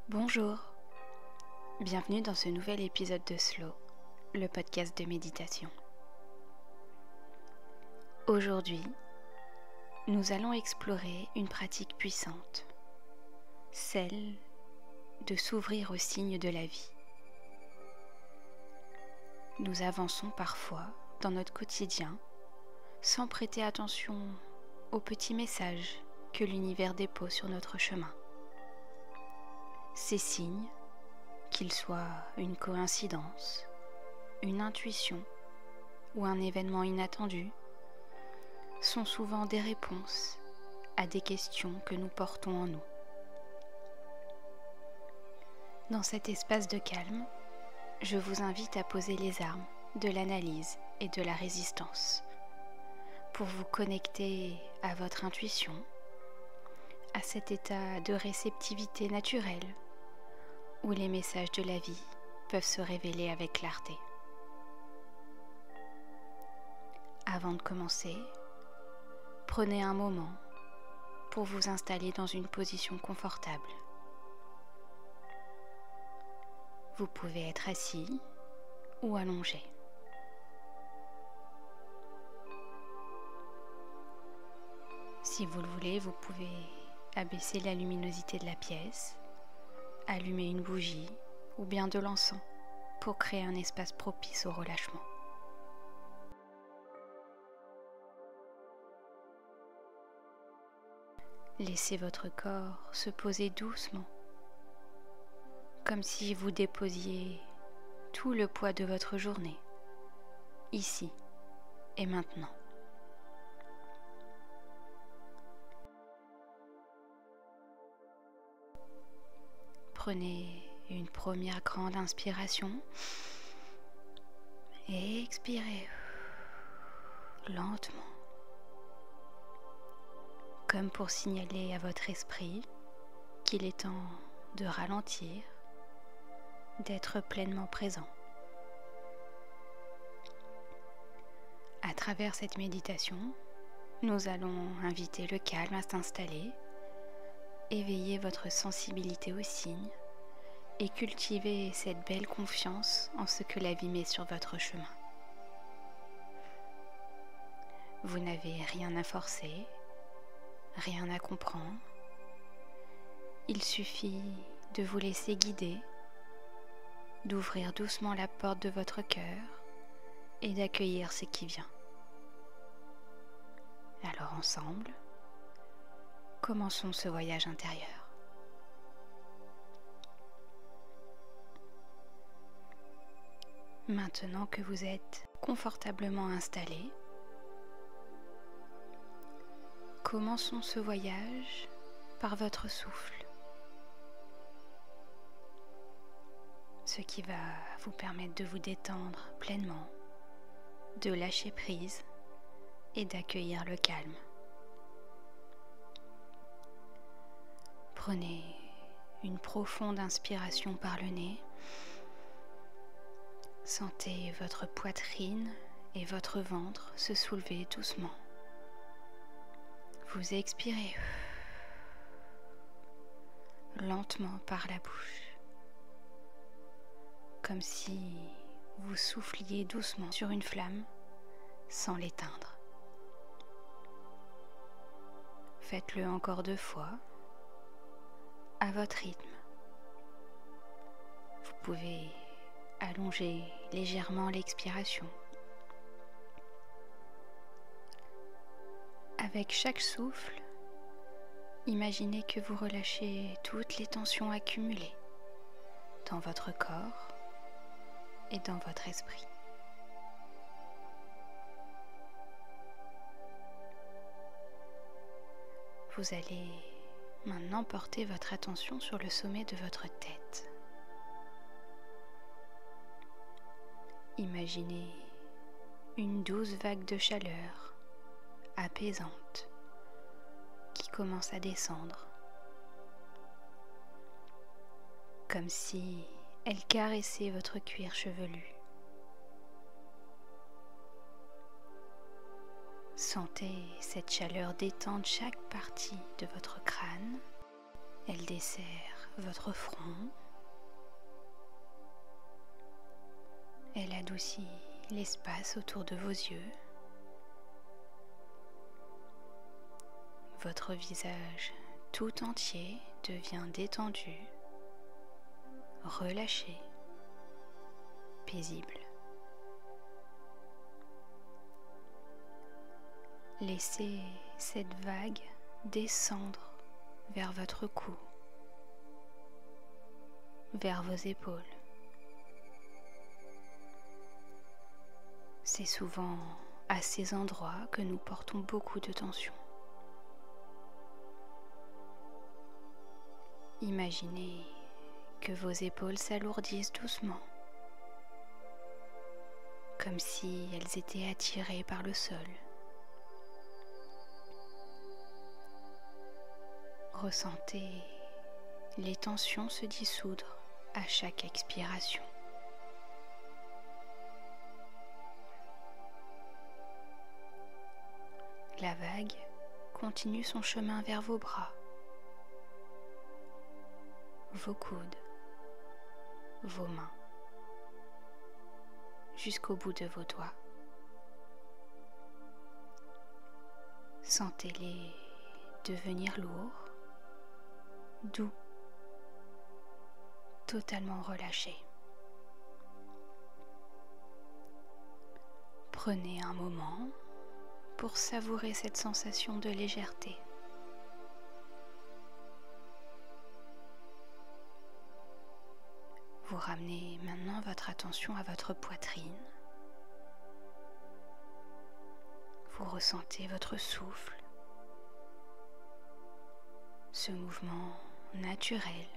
Bonjour, bienvenue dans ce nouvel épisode de Slow, le podcast de méditation. Aujourd'hui, nous allons explorer une pratique puissante, celle de s'ouvrir aux signes de la vie. Nous avançons parfois dans notre quotidien sans prêter attention aux petits messages que l'univers dépose sur notre chemin. Ces signes, qu'ils soient une coïncidence, une intuition ou un événement inattendu, sont souvent des réponses à des questions que nous portons en nous. Dans cet espace de calme, je vous invite à poser les armes de l'analyse et de la résistance pour vous connecter à votre intuition, à cet état de réceptivité naturelle où les messages de la vie peuvent se révéler avec clarté. Avant de commencer, prenez un moment pour vous installer dans une position confortable. Vous pouvez être assis ou allongé. Si vous le voulez, vous pouvez abaisser la luminosité de la pièce, allumer une bougie ou bien de l'encens pour créer un espace propice au relâchement. Laissez votre corps se poser doucement, comme si vous déposiez tout le poids de votre journée, ici et maintenant. Prenez une première grande inspiration et expirez lentement, comme pour signaler à votre esprit qu'il est temps de ralentir, d'être pleinement présent. À travers cette méditation, nous allons inviter le calme à s'installer, éveiller votre sensibilité aux signes et cultiver cette belle confiance en ce que la vie met sur votre chemin. Vous n'avez rien à forcer, rien à comprendre. Il suffit de vous laisser guider, d'ouvrir doucement la porte de votre cœur et d'accueillir ce qui vient. Alors ensemble, commençons ce voyage intérieur. Maintenant que vous êtes confortablement installé, commençons ce voyage par votre souffle, ce qui va vous permettre de vous détendre pleinement, de lâcher prise et d'accueillir le calme. Prenez une profonde inspiration par le nez. Sentez votre poitrine et votre ventre se soulever doucement. Vous expirez lentement par la bouche, comme si vous souffliez doucement sur une flamme sans l'éteindre. Faites-le encore 2 fois, à votre rythme. Vous pouvez allonger légèrement l'expiration. Avec chaque souffle, imaginez que vous relâchez toutes les tensions accumulées dans votre corps et dans votre esprit. Vous allez maintenant porter votre attention sur le sommet de votre tête. Imaginez une douce vague de chaleur apaisante qui commence à descendre, comme si elle caressait votre cuir chevelu. Sentez cette chaleur détendre chaque partie de votre crâne. Elle dessert votre front. Elle adoucit l'espace autour de vos yeux. Votre visage tout entier devient détendu, relâché, paisible. Laissez cette vague descendre vers votre cou, vers vos épaules. C'est souvent à ces endroits que nous portons beaucoup de tension. Imaginez que vos épaules s'alourdissent doucement, comme si elles étaient attirées par le sol. Ressentez les tensions se dissoudre à chaque expiration. La vague continue son chemin vers vos bras, vos coudes, vos mains, jusqu'au bout de vos doigts. Sentez-les devenir lourds, doux, totalement relâchés. Prenez un moment pour savourer cette sensation de légèreté. Vous ramenez maintenant votre attention à votre poitrine. Vous ressentez votre souffle, ce mouvement naturel,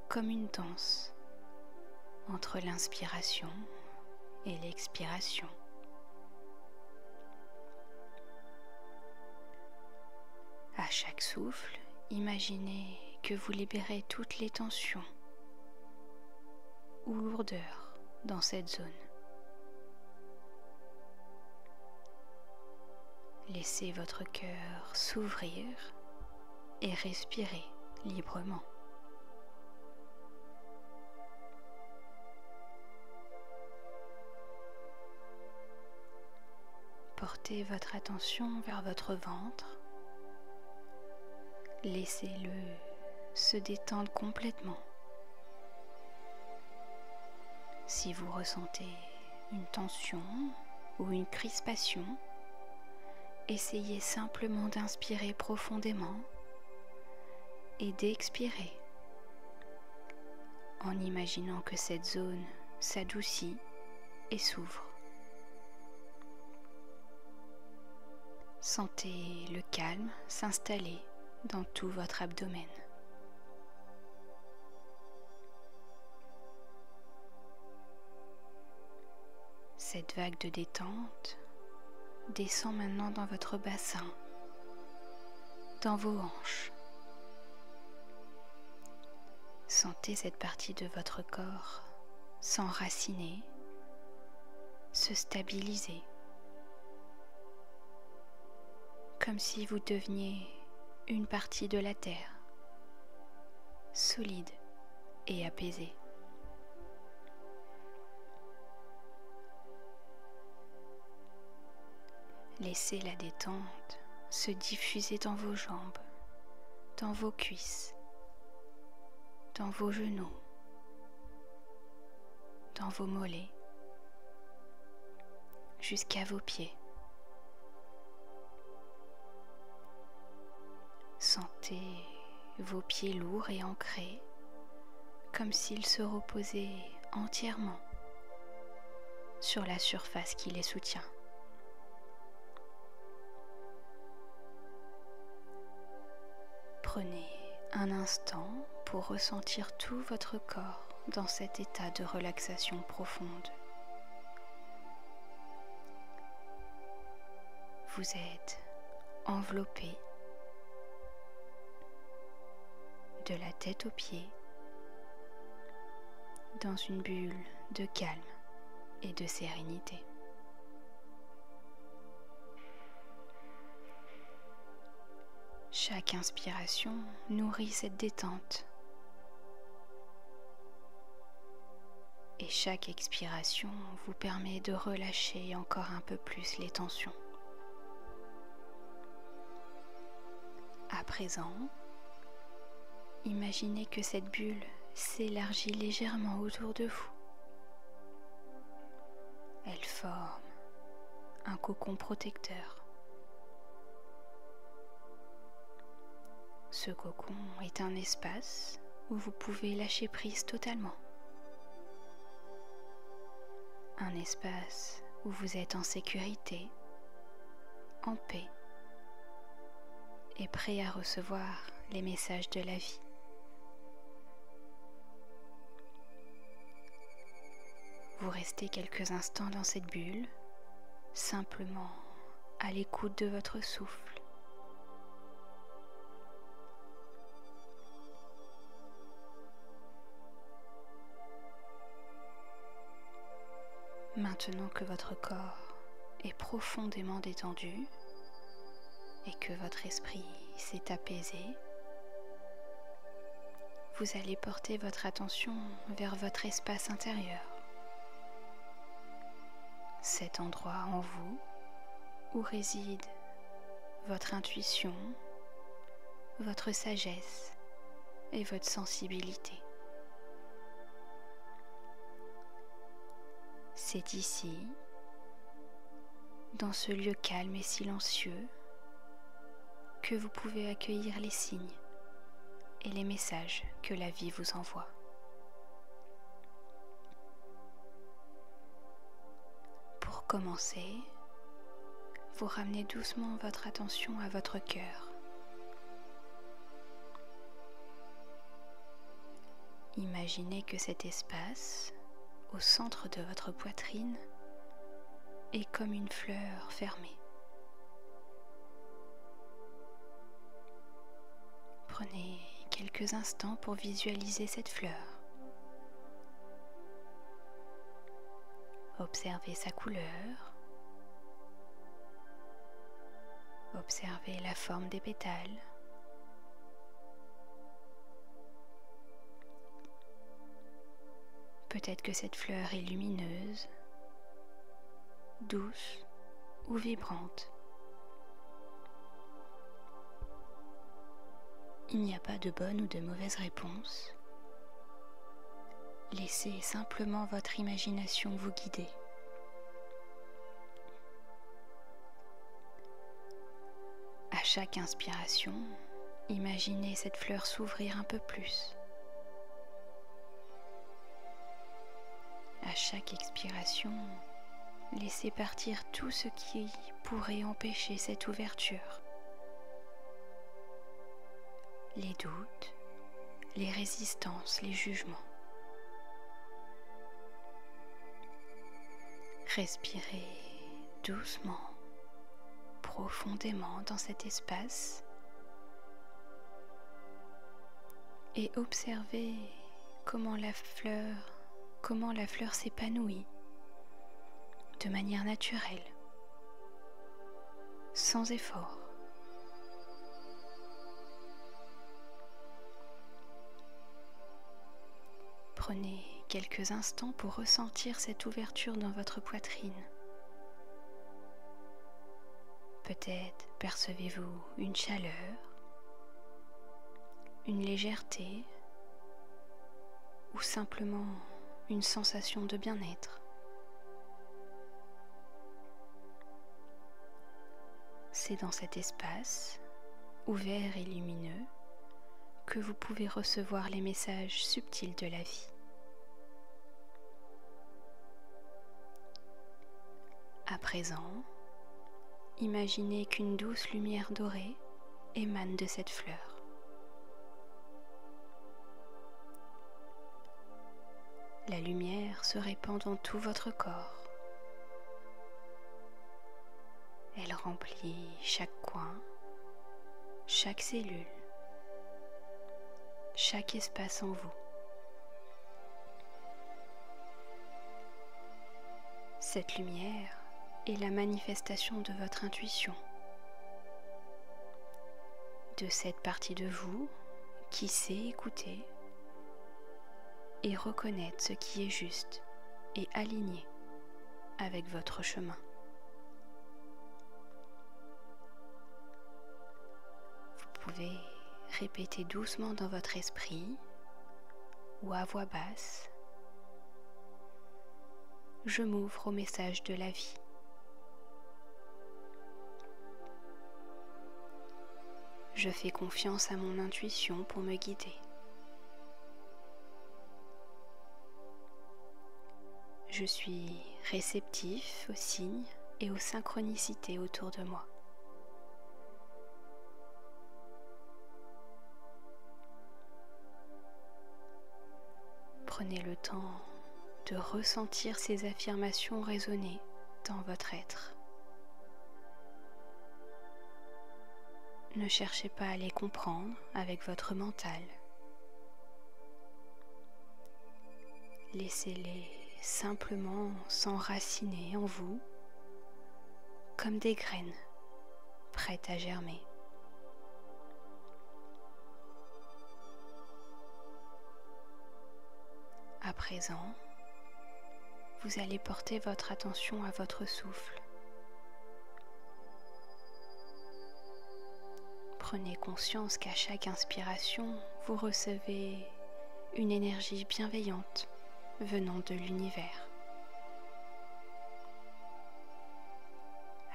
comme une danse entre l'inspiration et l'expiration. À chaque souffle, imaginez que vous libérez toutes les tensions ou lourdeurs dans cette zone. Laissez votre cœur s'ouvrir et respirer librement. Portez votre attention vers votre ventre. Laissez-le se détendre complètement. Si vous ressentez une tension ou une crispation, essayez simplement d'inspirer profondément et d'expirer en imaginant que cette zone s'adoucit et s'ouvre. Sentez le calme s'installer dans tout votre abdomen. Cette vague de détente descend maintenant dans votre bassin, dans vos hanches. Sentez cette partie de votre corps s'enraciner, se stabiliser, comme si vous deveniez une partie de la terre, solide et apaisée. Laissez la détente se diffuser dans vos jambes, dans vos cuisses, dans vos genoux, dans vos mollets, jusqu'à vos pieds. Sentez vos pieds lourds et ancrés, comme s'ils se reposaient entièrement sur la surface qui les soutient. Prenez un instant pour ressentir tout votre corps dans cet état de relaxation profonde. Vous êtes enveloppé de la tête aux pieds dans une bulle de calme et de sérénité. Chaque inspiration nourrit cette détente Et chaque expiration vous permet de relâcher encore un peu plus les tensions. À présent, imaginez que cette bulle s'élargit légèrement autour de vous. Elle forme un cocon protecteur. Ce cocon est un espace où vous pouvez lâcher prise totalement. Un espace où vous êtes en sécurité, en paix et prêt à recevoir les messages de la vie. Vous restez quelques instants dans cette bulle, simplement à l'écoute de votre souffle. Maintenant que votre corps est profondément détendu et que votre esprit s'est apaisé, vous allez porter votre attention vers votre espace intérieur. Cet endroit en vous où réside votre intuition, votre sagesse et votre sensibilité. C'est ici, dans ce lieu calme et silencieux, que vous pouvez accueillir les signes et les messages que la vie vous envoie. Pour commencer, vous ramenez doucement votre attention à votre cœur. Imaginez que cet espace, au centre de votre poitrine, est comme une fleur fermée. Prenez quelques instants pour visualiser cette fleur. Observez sa couleur. Observez la forme des pétales. Peut-être que cette fleur est lumineuse, douce ou vibrante. Il n'y a pas de bonne ou de mauvaise réponse. Laissez simplement votre imagination vous guider. À chaque inspiration, imaginez cette fleur s'ouvrir un peu plus. À chaque expiration, laissez partir tout ce qui pourrait empêcher cette ouverture. Les doutes, les résistances, les jugements. Respirez doucement, profondément dans cet espace et observez comment la fleur s'épanouit de manière naturelle, sans effort. Prenez quelques instants pour ressentir cette ouverture dans votre poitrine. Peut-être percevez-vous une chaleur, une légèreté ou simplement une sensation de bien-être. C'est dans cet espace, ouvert et lumineux, que vous pouvez recevoir les messages subtils de la vie. À présent, imaginez qu'une douce lumière dorée émane de cette fleur. La lumière se répand dans tout votre corps. Elle remplit chaque coin, chaque cellule, chaque espace en vous. Cette lumière est la manifestation de votre intuition, de cette partie de vous qui sait écouter et reconnaître ce qui est juste et aligné avec votre chemin. Vous pouvez répéter doucement dans votre esprit ou à voix basse: je m'ouvre au message de la vie. Je fais confiance à mon intuition pour me guider. Je suis réceptif aux signes et aux synchronicités autour de moi. Prenez le temps de ressentir ces affirmations résonner dans votre être. Ne cherchez pas à les comprendre avec votre mental. Laissez-les simplement s'enraciner en vous comme des graines prêtes à germer. À présent, vous allez porter votre attention à votre souffle. Prenez conscience qu'à chaque inspiration, vous recevez une énergie bienveillante venant de l'univers.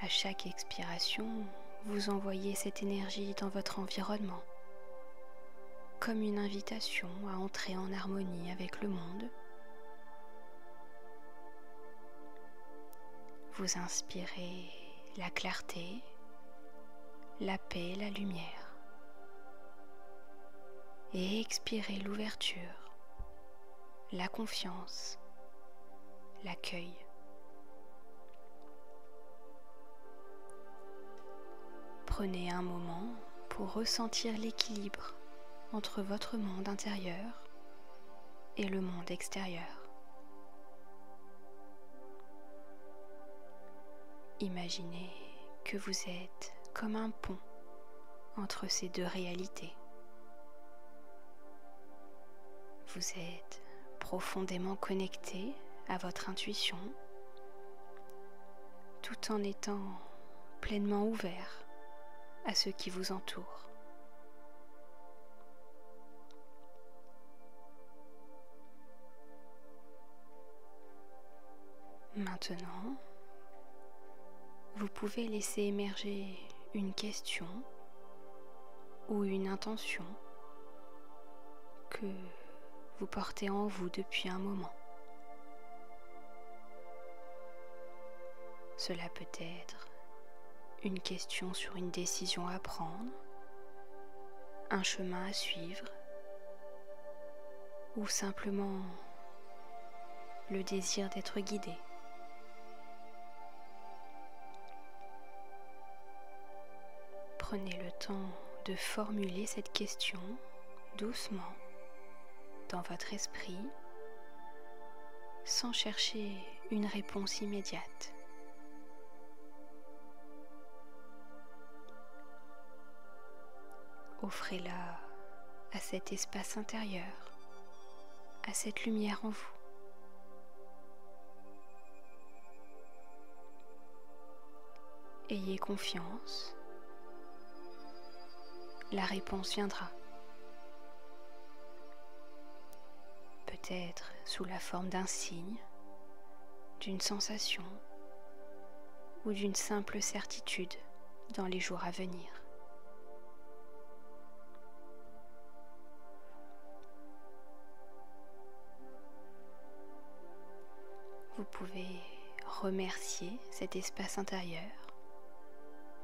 À chaque expiration, vous envoyez cette énergie dans votre environnement, comme une invitation à entrer en harmonie avec le monde. Vous inspirez la clarté, la paix, la lumière, et expirez l'ouverture, la confiance, l'accueil. Prenez un moment pour ressentir l'équilibre entre votre monde intérieur et le monde extérieur. Imaginez que vous êtes comme un pont entre ces deux réalités. Vous êtes profondément connecté à votre intuition, tout en étant pleinement ouvert à ce qui vous entoure. Maintenant, vous pouvez laisser émerger une question ou une intention que vous portez en vous depuis un moment. Cela peut être une question sur une décision à prendre, un chemin à suivre, ou simplement le désir d'être guidé. Prenez le temps de formuler cette question doucement dans votre esprit, sans chercher une réponse immédiate. Offrez-la à cet espace intérieur, à cette lumière en vous. Ayez confiance, la réponse viendra. Peut-être sous la forme d'un signe, d'une sensation ou d'une simple certitude dans les jours à venir. Vous pouvez remercier cet espace intérieur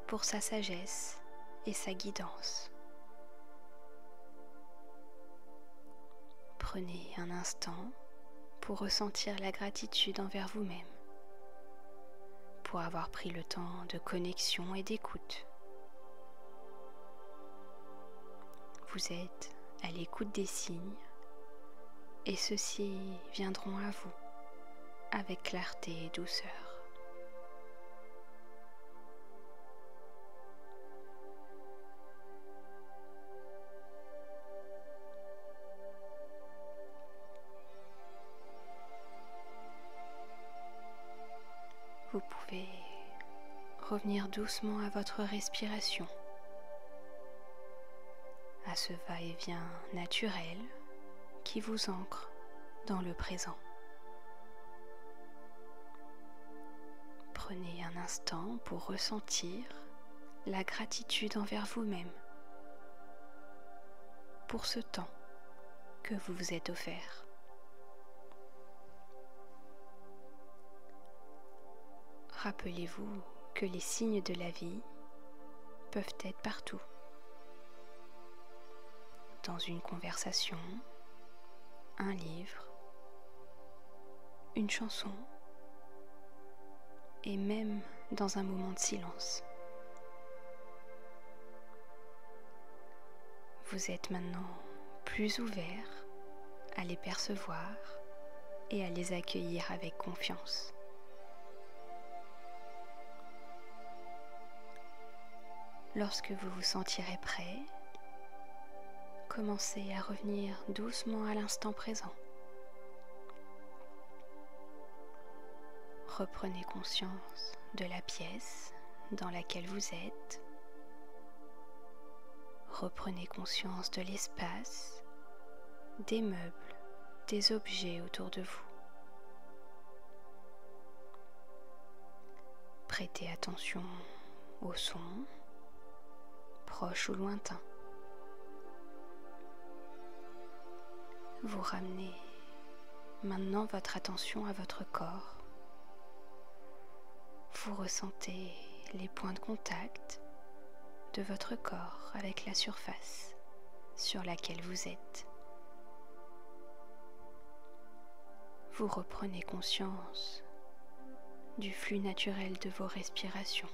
pour sa sagesse et sa guidance. Prenez un instant pour ressentir la gratitude envers vous-même, pour avoir pris le temps de connexion et d'écoute. Vous êtes à l'écoute des signes et ceux-ci viendront à vous avec clarté et douceur. pouvez revenir doucement à votre respiration, à ce va-et-vient naturel qui vous ancre dans le présent. Prenez un instant pour ressentir la gratitude envers vous-même pour ce temps que vous vous êtes offert. Rappelez-vous que les signes de la vie peuvent être partout. Dans une conversation, un livre, une chanson et même dans un moment de silence. Vous êtes maintenant plus ouvert à les percevoir et à les accueillir avec confiance. Lorsque vous vous sentirez prêt, commencez à revenir doucement à l'instant présent. Reprenez conscience de la pièce dans laquelle vous êtes. Reprenez conscience de l'espace, des meubles, des objets autour de vous. Prêtez attention aux sons, proches ou lointains. Vous ramenez maintenant votre attention à votre corps. Vous ressentez les points de contact de votre corps avec la surface sur laquelle vous êtes. Vous reprenez conscience du flux naturel de vos respirations.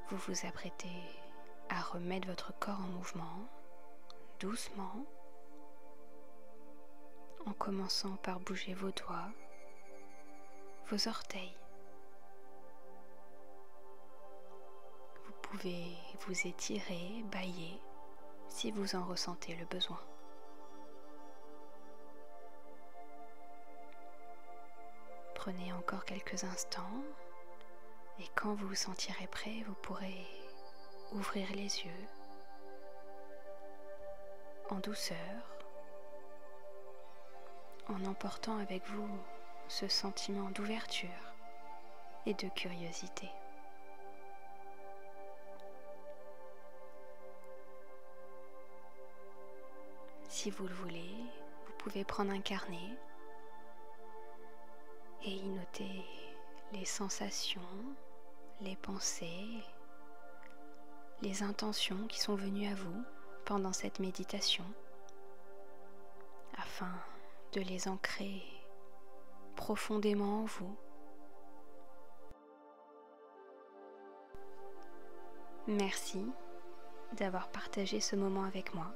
Vous vous apprêtez à remettre votre corps en mouvement, doucement, en commençant par bouger vos doigts, vos orteils. Vous pouvez vous étirer, bâiller, si vous en ressentez le besoin. Prenez encore quelques instants et quand vous vous sentirez prêt, vous pourrez ouvrir les yeux en douceur, en emportant avec vous ce sentiment d'ouverture et de curiosité. Si vous le voulez, vous pouvez prendre un carnet et y noter les sensations, les pensées, les intentions qui sont venues à vous pendant cette méditation, afin de les ancrer profondément en vous. Merci d'avoir partagé ce moment avec moi.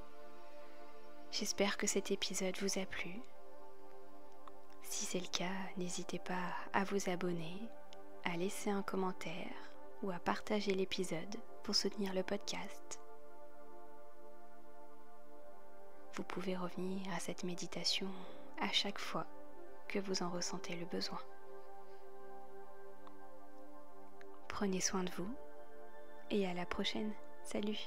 J'espère que cet épisode vous a plu. Si c'est le cas, n'hésitez pas à vous abonner, à laisser un commentaire ou à partager l'épisode pour soutenir le podcast. Vous pouvez revenir à cette méditation à chaque fois que vous en ressentez le besoin. Prenez soin de vous et à la prochaine. Salut!